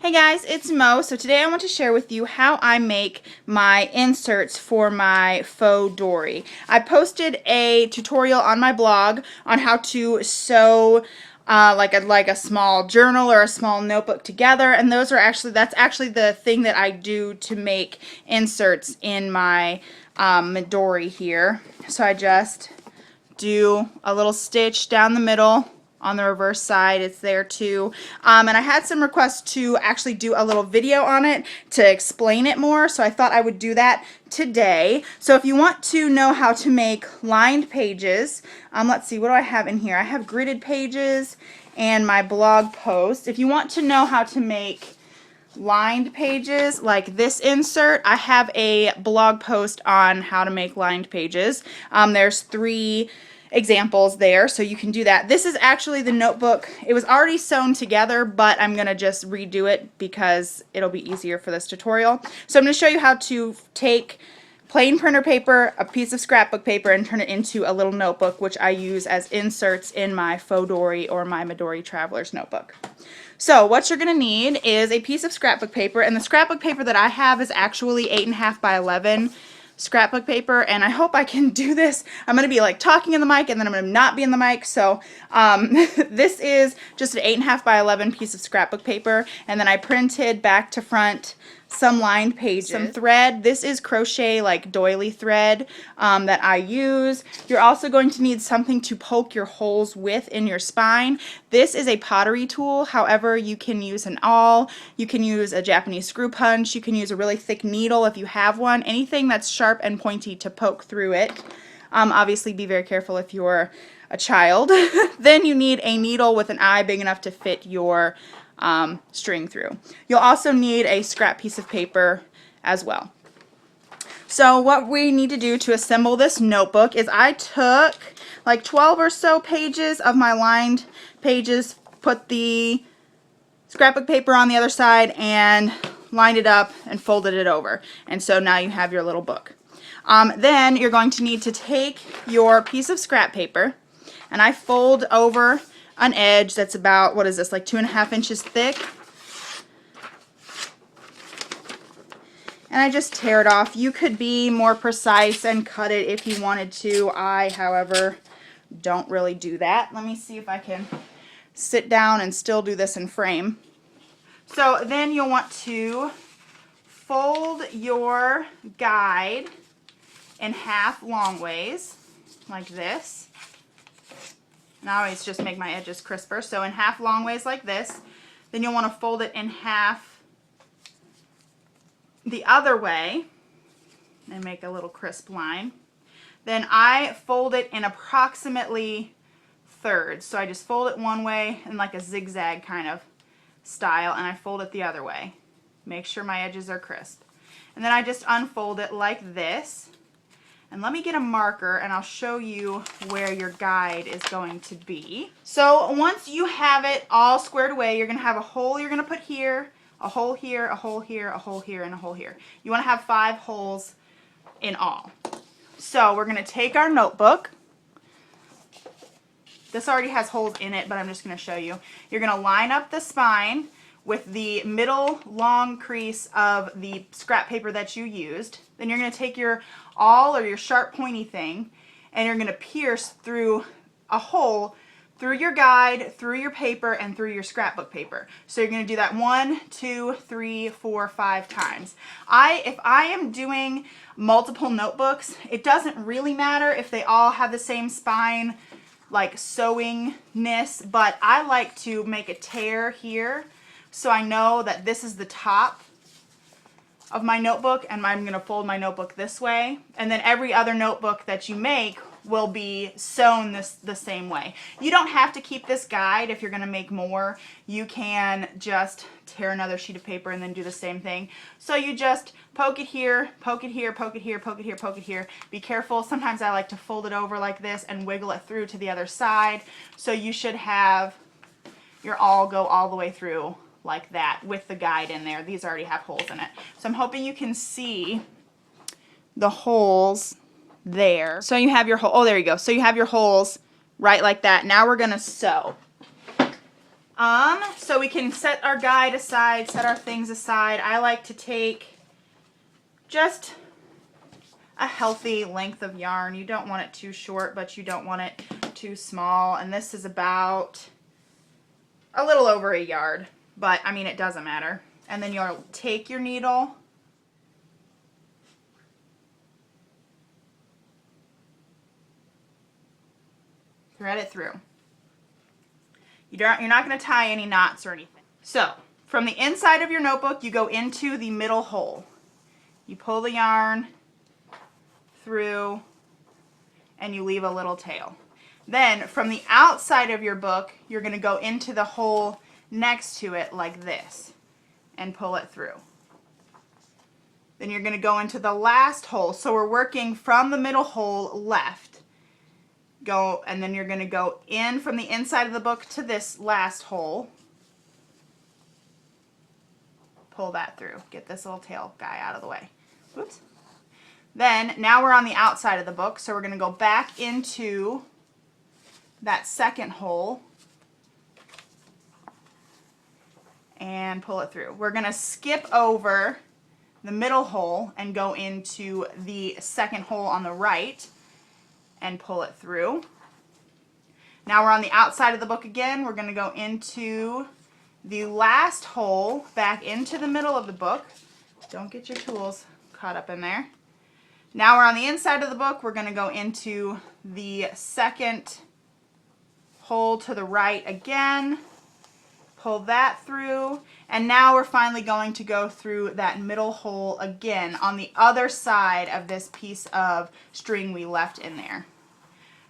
Hey guys, it's Mo. So today I want to share with you how I make my inserts for my Fauxdori. I posted a tutorial on my blog on how to sew like a small journal or a small notebook together, and that's actually the thing that I do to make inserts in my Midori here. So I just do a little stitch down the middle. On the reverse side, it's there too. And I had some requests to actually do a little video on it to explain it more, so I thought I would do that today. So if you want to know how to make lined pages, let's see, what do I have in here? I have gridded pages and my blog post. If you want to know how to make lined pages like this insert, I have a blog post on how to make lined pages. There's 3 examples there, so you can do that. This is actually the notebook. It was already sewn together, but I'm gonna just redo it because it'll be easier for this tutorial. So I'm gonna show you how to take plain printer paper, a piece of scrapbook paper, and turn it into a little notebook, which I use as inserts in my Fauxdori or my Midori Traveler's notebook. So what you're going to need is a piece of scrapbook paper, and the scrapbook paper that I have is actually 8.5 by 11 scrapbook paper, and I hope I can do this. I'm going to be like talking in the mic, and then I'm going to not be in the mic, so this is just an 8.5 by 11 piece of scrapbook paper, and then I printed back to front some lined pages, some thread. This is crochet like doily thread that I use. You're also going to need something to poke your holes with in your spine. This is a pottery tool. However, you can use an awl, you can use a Japanese screw punch, you can use a really thick needle if you have one, anything that's sharp and pointy to poke through it. Obviously be very careful if you're a child. Then you need a needle with an eye big enough to fit your string through. You'll also need a scrap piece of paper as well. So what we need to do to assemble this notebook is I took like 12 or so pages of my lined pages, put the scrapbook paper on the other side, and lined it up and folded it over. And so now you have your little book. Then you're going to need to take your piece of scrap paper, and I fold over an edge that's about, what is this, like 2.5 inches thick. And I just tear it off. You could be more precise and cut it if you wanted to. I, however, don't really do that. Let me see if I can sit down and still do this in frame. So then you'll want to fold your guide in half long ways, like this. And I always just make my edges crisper. So in half long ways like this. Then you'll want to fold it in half the other way and make a little crisp line. Then I fold it in approximately thirds. So I just fold it one way in like a zigzag kind of style, and I fold it the other way. Make sure my edges are crisp. And then I just unfold it like this. And let me get a marker and I'll show you where your guide is going to be. So once you have it all squared away, you're going to have a hole you're going to put here, a hole here, a hole here, a hole here, and a hole here. You want to have 5 holes in all. So we're going to take our notebook. This already has holes in it, but I'm just going to show you. You're going to line up the spine with the middle long crease of the scrap paper that you used. Then you're going to take your awl or your sharp pointy thing, and you're going to pierce through a hole through your guide, through your paper, and through your scrapbook paper. So you're going to do that 1, 2, 3, 4, 5 times. If I am doing multiple notebooks, it doesn't really matter if they all have the same spine, like sewingness, but I like to make a tear here so I know that this is the top of my notebook, and I'm going to fold my notebook this way, and then every other notebook that you make will be sewn the same way. You don't have to keep this guide if you're going to make more. You can just tear another sheet of paper and then do the same thing. So you just poke it here, poke it here, poke it here, poke it here, poke it here. Be careful. Sometimes I like to fold it over like this and wiggle it through to the other side. So you should have your awl go all the way through like that with the guide in there. These already have holes in it. So I'm hoping you can see the holes there. So you have your hole, oh there you go. So you have your holes right like that. Now we're going to sew. So we can set our guide aside, set our things aside. I like to take just a healthy length of yarn. You don't want it too short, but you don't want it too small. And this is about a little over a yard, but I mean, it doesn't matter. And then you'll take your needle, thread it through. You're not going to tie any knots or anything. So from the inside of your notebook, you go into the middle hole. You pull the yarn through and you leave a little tail. Then from the outside of your book, you're going to go into the hole next to it like this and pull it through. Then you're going to go into the last hole. So we're working from the middle hole left. Go, and then you're going to go in from the inside of the book to this last hole. Pull that through. Get this little tail guy out of the way. Oops. Then now we're on the outside of the book, so we're going to go back into that second hole and pull it through. We're going to skip over the middle hole and go into the second hole on the right and pull it through. Now we're on the outside of the book again. We're going to go into the last hole back into the middle of the book. Don't get your tools caught up in there. Now we're on the inside of the book. We're going to go into the second hole to the right again, pull that through, and now we're finally going to go through that middle hole again on the other side of this piece of string we left in there.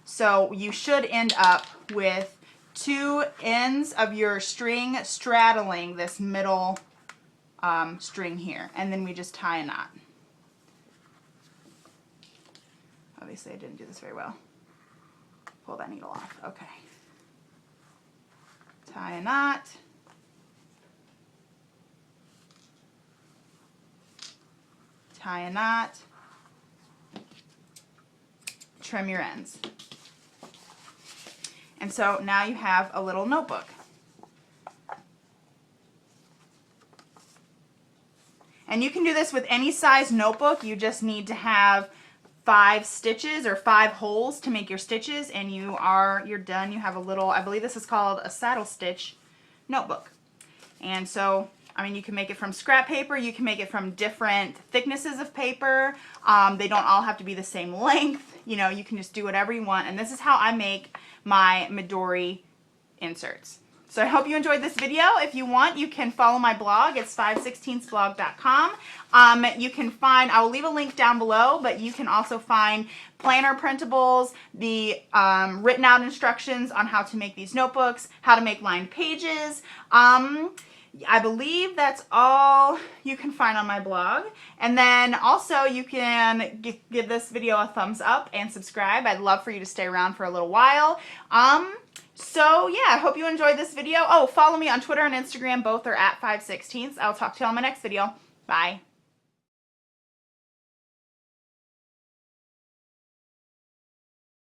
So you should end up with two ends of your string straddling this middle string here, and then we just tie a knot. Obviously I didn't do this very well. Pull that needle off. Okay. Tie a knot. Tie a knot. Trim your ends. And so now you have a little notebook. And you can do this with any size notebook. You just need to have 5 stitches or 5 holes to make your stitches, and you're done. You have a little, I believe this is called a saddle stitch notebook. And so, I mean, you can make it from scrap paper, you can make it from different thicknesses of paper. They don't all have to be the same length. You know, you can just do whatever you want. And this is how I make my Midori inserts. So I hope you enjoyed this video. If you want, you can follow my blog. It's 516thsblog.com. You can find, I will leave a link down below, but you can also find planner printables, the written out instructions on how to make these notebooks, how to make lined pages. I believe that's all you can find on my blog. And then also you can give this video a thumbs up and subscribe. I'd love for you to stay around for a little while. So yeah, I hope you enjoyed this video. Oh, follow me on Twitter and Instagram. Both are at 516ths. I'll talk to you on my next video. Bye.